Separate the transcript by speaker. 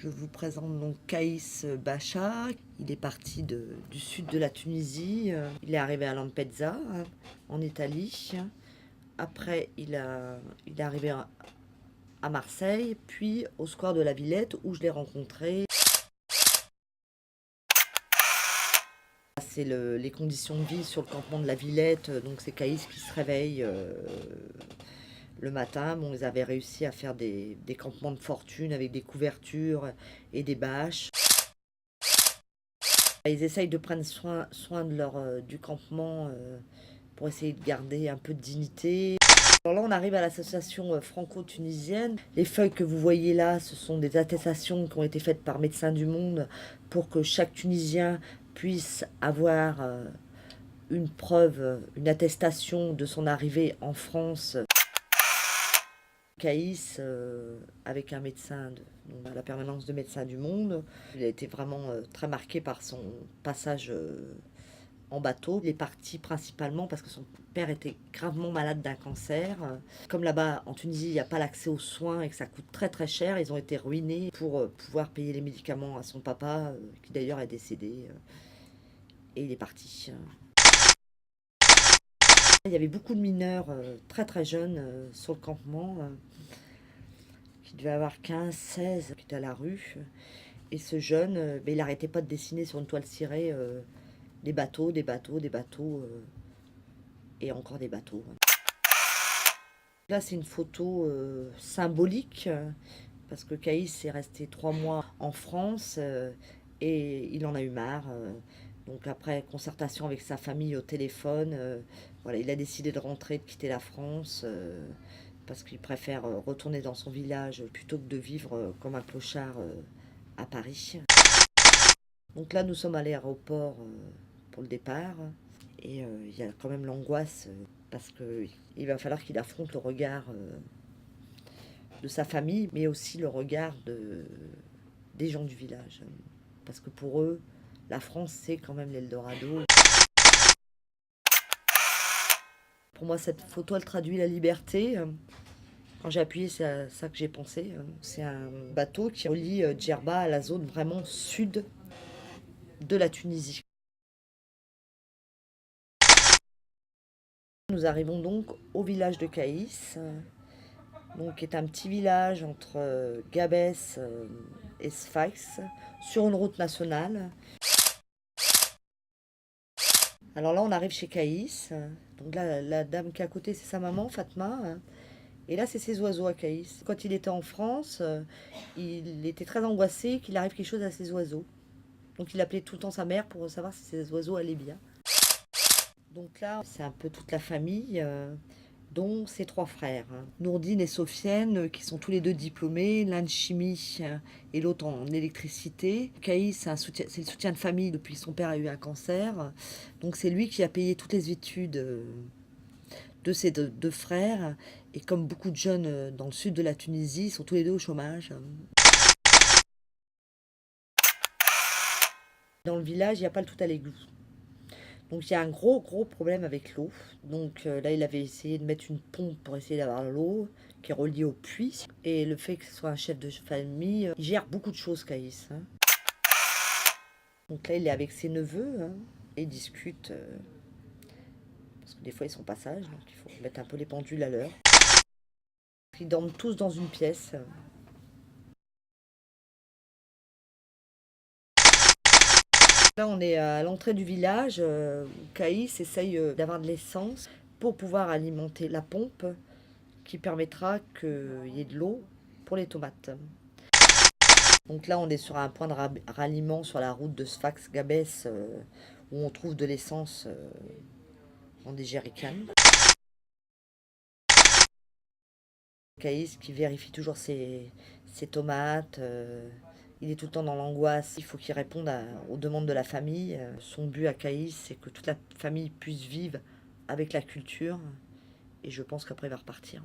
Speaker 1: Je vous présente donc Kaïs Bacha. Il est parti du sud de la Tunisie. Il est arrivé à Lampedusa, en Italie. Après, il est arrivé à Marseille, puis au square de la Villette, où je l'ai rencontré. C'est les conditions de vie sur le campement de la Villette. Donc c'est Kaïs qui se réveille le matin. Bon, ils avaient réussi à faire des campements de fortune avec des couvertures et des bâches. Ils essayent de prendre soin de du campement pour essayer de garder un peu de dignité. Alors là, on arrive à l'association franco-tunisienne. Les feuilles que vous voyez là, ce sont des attestations qui ont été faites par Médecins du Monde pour que chaque Tunisien puisse avoir une preuve, une attestation de son arrivée en France. Kaïs, avec un médecin à la permanence de Médecins du Monde, il a été vraiment très marqué par son passage en bateau. Il est parti principalement parce que son père était gravement malade d'un cancer. Comme là-bas, en Tunisie, il n'y a pas l'accès aux soins et que ça coûte très très cher, ils ont été ruinés pour pouvoir payer les médicaments à son papa, qui d'ailleurs est décédé. Et il est parti. Il y avait beaucoup de mineurs très très jeunes sur le campement, qui devaient avoir 15, 16, qui étaient à la rue. Et ce jeune, il n'arrêtait pas de dessiner sur une toile cirée des bateaux, des bateaux, des bateaux, et encore des bateaux. Là, c'est une photo symbolique, parce que Kaïs est resté 3 mois en France et il en a eu marre. Donc après concertation avec sa famille au téléphone, voilà, il a décidé de rentrer, de quitter la France, parce qu'il préfère retourner dans son village plutôt que de vivre comme un clochard à Paris. Donc là, nous sommes à l'aéroport pour le départ. Et il y a quand même l'angoisse parce qu'il va falloir qu'il affronte le regard de sa famille, mais aussi le regard des gens du village. Parce que pour eux, la France, c'est quand même l'Eldorado. Pour moi, cette photo, elle traduit la liberté. Quand j'ai appuyé, c'est à ça que j'ai pensé. C'est un bateau qui relie Djerba à la zone vraiment sud de la Tunisie. Nous arrivons donc au village de Kaïs, donc, qui est un petit village entre Gabès et Sfax, sur une route nationale. Alors là, on arrive chez Kaïs. Donc là, la dame qui est à côté, c'est sa maman, Fatma. Et là, c'est ses oiseaux à Kaïs. Quand il était en France, il était très angoissé qu'il arrive quelque chose à ses oiseaux. Donc il appelait tout le temps sa mère pour savoir si ses oiseaux allaient bien. Donc là, c'est un peu toute la famille, dont ses 3 frères. Nourdine et Sofiane, qui sont tous les 2 diplômés, l'un de chimie et l'autre en électricité. Kaïs, c'est le soutien de famille depuis que son père a eu un cancer. Donc c'est lui qui a payé toutes les études de ses 2 frères. Et comme beaucoup de jeunes dans le sud de la Tunisie, ils sont tous les 2 au chômage. Dans le village, il n'y a pas le tout à l'égout. Donc il y a un gros problème avec l'eau. Donc là, il avait essayé de mettre une pompe pour essayer d'avoir l'eau qui est reliée au puits. Et le fait que ce soit un chef de famille, il gère beaucoup de choses, Kaïs. Donc là, il est avec ses neveux et ils discutent. Parce que des fois, ils sont pas sages, donc il faut mettre un peu les pendules à l'heure. Ils dorment tous dans une pièce. Là, on est à l'entrée du village où Kaïs essaye d'avoir de l'essence pour pouvoir alimenter la pompe qui permettra qu'il y ait de l'eau pour les tomates. Donc là, on est sur un point de ralliement sur la route de Sfax-Gabès où on trouve de l'essence dans des jerrycans. Kaïs qui vérifie toujours ses tomates. Il est tout le temps dans l'angoisse. Il faut qu'il réponde aux demandes de la famille. Son but à Kaïs, c'est que toute la famille puisse vivre avec la culture. Et je pense qu'après, il va repartir.